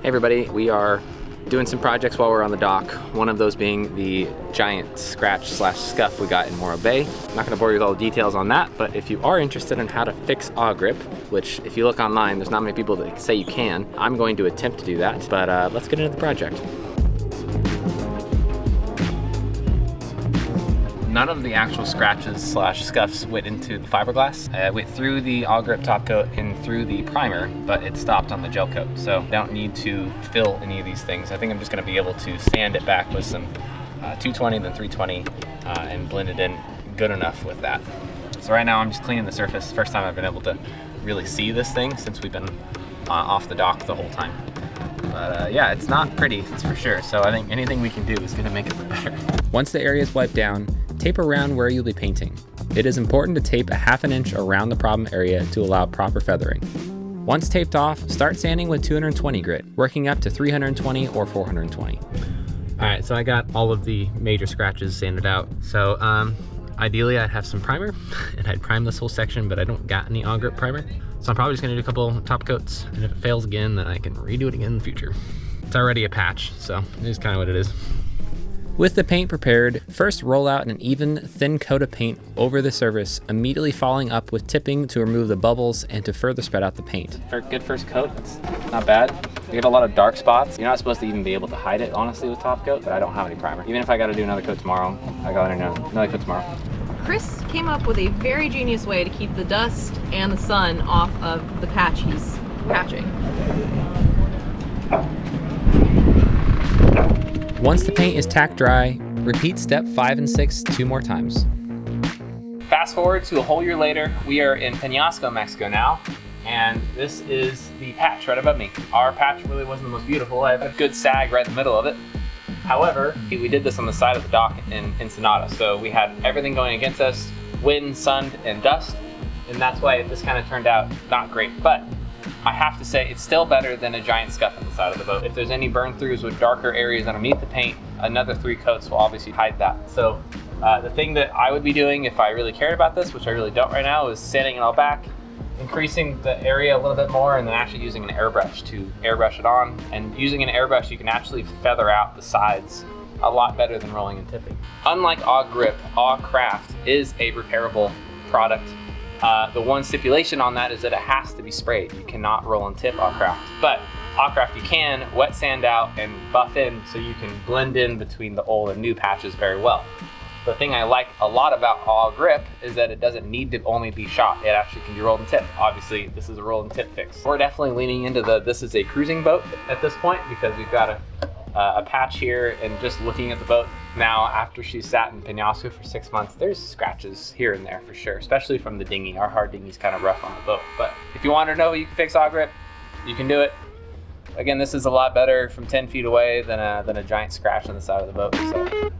Hey everybody, we are doing some projects while we're on the dock. One of those being the giant scratch slash scuff we got in Morro Bay. I'm not gonna bore you with all the details on that, but if you are interested in how to fix AwlGrip, which if you look online, there's not many people that say you can, I'm going to attempt to do that, but let's get into the project. None of the actual scratches slash scuffs went into the fiberglass. I went through the AwlGrip top coat and through the primer, but it stopped on the gel coat. So I don't need to fill any of these things. I think I'm just gonna be able to sand it back with some 220 then 320 and blend it in good enough with that. So right now I'm just cleaning the surface. First time I've been able to really see this thing since we've been off the dock the whole time. But yeah, it's not pretty, that's for sure. So I think anything we can do is gonna make it look better. Once the area is wiped down, tape around where you'll be painting. It is important to tape a ½ inch around the problem area to allow proper feathering. Once taped off, start sanding with 220 grit, working up to 320 or 420. All right, so I got all of the major scratches sanded out. So ideally I'd have some primer and I'd prime this whole section, but I don't got any AwlGrip primer. So I'm probably just gonna do a couple top coats, and if it fails again, then I can redo it again in the future. It's already a patch, so it is kind of what it is. With the paint prepared, first roll out an even, thin coat of paint over the surface, immediately following up with tipping to remove the bubbles and to further spread out the paint. For a good first coat, it's not bad. We have a lot of dark spots. You're not supposed to even be able to hide it, honestly, with top coat, but I don't have any primer. Even if I gotta do another coat tomorrow, I gotta do another coat tomorrow. Chris came up with a very genius way to keep the dust and the sun off of the patch he's patching. Once the paint is tack dry, repeat step 5 and 6 2 more times. Fast forward to a whole year later, we are in Penasco, Mexico now, and this is the patch right above me. Our patch really wasn't the most beautiful. I have a good sag right in the middle of it. However, we did this on the side of the dock in Ensenada, so we had everything going against us, wind, sun, and dust, and that's why this kind of turned out not great. But I have to say, it's still better than a giant scuff on the side of the boat. If there's any burn-throughs with darker areas underneath the paint, another 3 coats will obviously hide that. So the thing that I would be doing if I really cared about this, which I really don't right now, is sanding it all back, increasing the area a little bit more, and then actually using an airbrush to airbrush it on. And using an airbrush, you can actually feather out the sides a lot better than rolling and tipping. Unlike AwlGrip, AwlCraft is a repairable product. The one stipulation on that is that it has to be sprayed. You cannot roll and tip AwlCraft. But AwlCraft you can wet sand out and buff in so you can blend in between the old and new patches very well. The thing I like a lot about AwlGrip is that it doesn't need to only be shot. It actually can be rolled and tipped. Obviously, this is a roll and tip fix. We're definitely leaning into this is a cruising boat at this point because we've got a patch here, and just looking at the boat now after she's sat in Penasco for 6 months, there's scratches here and there for sure, especially from the dinghy. Our hard dinghy's kind of rough on the boat. But if you want to know you can fix AwlGrip, you can do it. Again, this is a lot better from 10 feet away than a giant scratch on the side of the boat. So